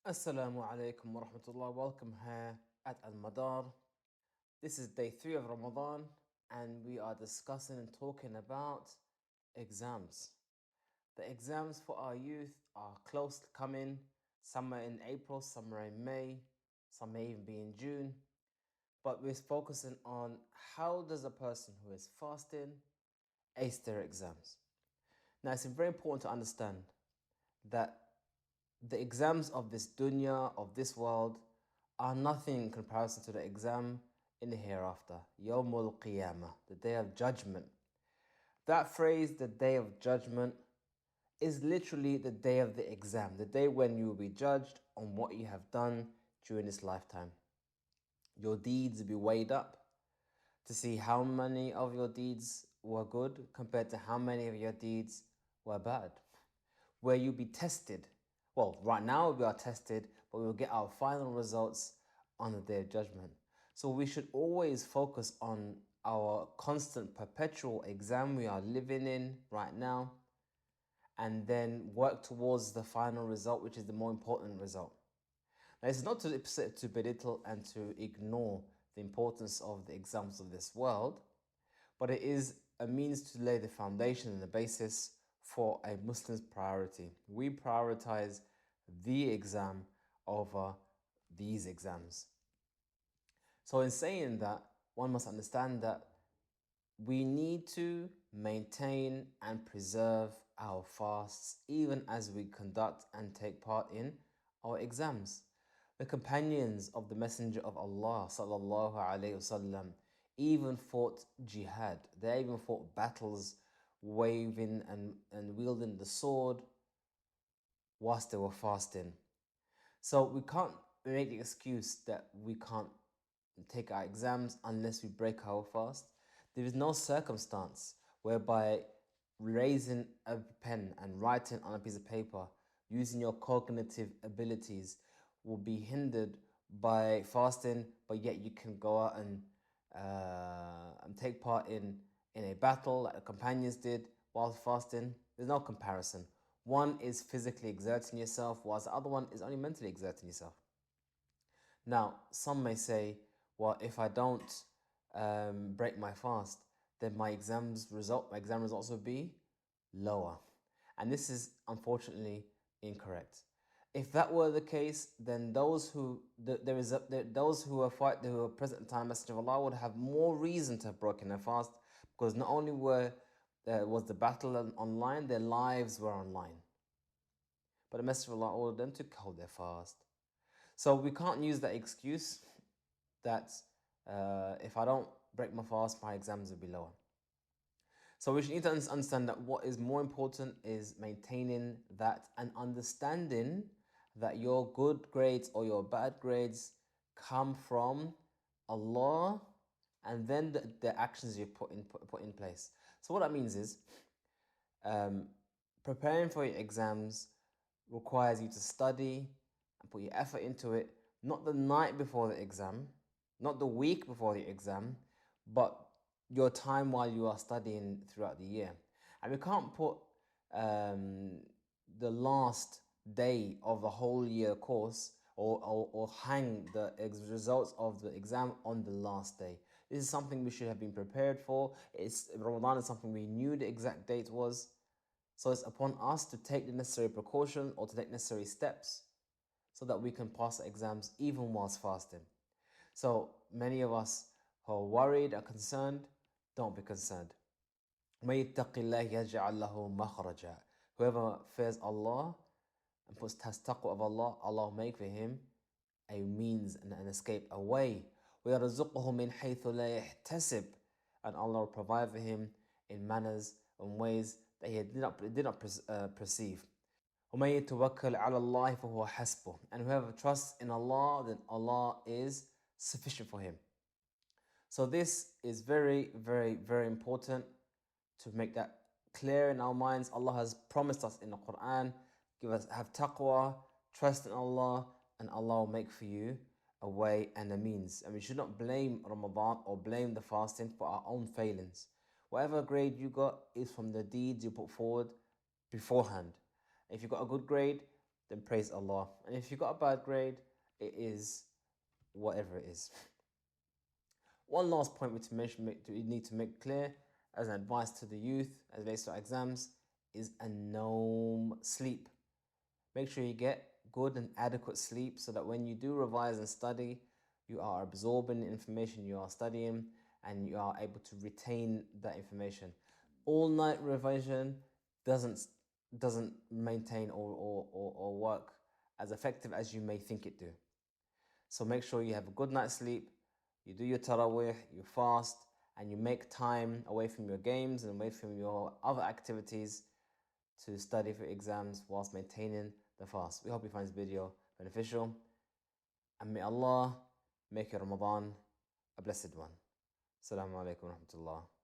Assalamu alaikum wa rahmatullah. Welcome here at Al Madar. This is day 3 of Ramadan, and we are discussing and talking about exams. The exams for our youth are close to coming. Some are in April, some are in May, some may even be in June. But we're focusing on how does a person who is fasting ace their exams. Now, it's very important to understand that the exams of this dunya, of this world, are nothing in comparison to the exam in the hereafter. Yawmul Qiyamah, the day of judgment. That phrase, the day of judgment, is literally the day of the exam, the day when you will be judged on what you have done during this lifetime. Your deeds will be weighed up to see how many of your deeds were good compared to how many of your deeds were bad. Where you'll be tested. Well, right now we are tested, but we'll get our final results on the day of judgment. So we should always focus on our constant perpetual exam we are living in right now, and then work towards the final result, which is the more important result. Now, it's not to belittle and to ignore the importance of the exams of this world, but it is a means to lay the foundation and the basis for a Muslim's priority. We prioritize the exam over these exams. So, in saying that, one must understand that we need to maintain and preserve our fasts even as we conduct and take part in our exams. The companions of the Messenger of Allah sallallahu alaihi wasallam even fought jihad. They even fought battles waving and wielding the sword whilst they were fasting. So we can't make the excuse that we can't take our exams unless we break our fast. There is no circumstance whereby raising a pen and writing on a piece of paper using your cognitive abilities will be hindered by fasting, but yet you can go out and take part in a battle like the companions did while fasting. There's no comparison. One is physically exerting yourself, whilst the other one is only mentally exerting yourself. Now, some may say, well, if I don't break my fast, then my exam results will be lower. And this is unfortunately incorrect. If that were the case, then those who are present at the time Messenger of Allah would have more reason to have broken their fast, because not only was the battle online, their lives were online. But the Messenger of Allah ordered them to hold their fast. So we can't use that excuse that if I don't break my fast, my exams will be lower. So we should need to understand that what is more important is maintaining that and understanding that your good grades or your bad grades come from Allah, and then the actions you put in place. So what that means is preparing for your exams requires you to study and put your effort into it, not the night before the exam, not the week before the exam, but your time while you are studying throughout the year. And we can't put the last day of the whole year course or hang the results of the exam on the last day. This is something we should have been prepared for. Ramadan is something we knew the exact date was. So it's upon us to take the necessary precaution or to take necessary steps so that we can pass the exams even whilst fasting. So many of us who are worried or concerned, don't be concerned. Whoever fears Allah and has taqwa of Allah, Allah will make for him a means and an escape, a way. وَيَرْزُقُهُ مِنْ حَيْثُ لَا يَحْتَسِبْ, and Allah will provide for him in manners and ways that he did not perceive. وَمَن يَتَوَكَّلْ عَلَى اللَّهِ فَهُوَ حَسْبُهُ, and whoever trusts in Allah, then Allah is sufficient for him. So this is very, very, very important to make that clear in our minds. Allah has promised us in the Quran, have taqwa, trust in Allah, and Allah will make for you a way and a means. And we should not blame Ramadan or blame the fasting for our own failings. Whatever grade you got is from the deeds you put forward beforehand. If you got a good grade, then praise Allah. And if you got a bad grade, it is whatever it is. One last point we need to make clear as an advice to the youth as relates to exams is a no sleep. Make sure you get good and adequate sleep so that when you do revise and study, you are absorbing the information you are studying and you are able to retain that information. All night revision doesn't maintain or work as effective as you may think it do. So make sure you have a good night's sleep, you do your tarawih, you fast, and you make time away from your games and away from your other activities to study for exams whilst maintaining the fast. We hope you find this video beneficial, and may Allah make your Ramadan a blessed one. Assalamu alaikum wa rahmatullah.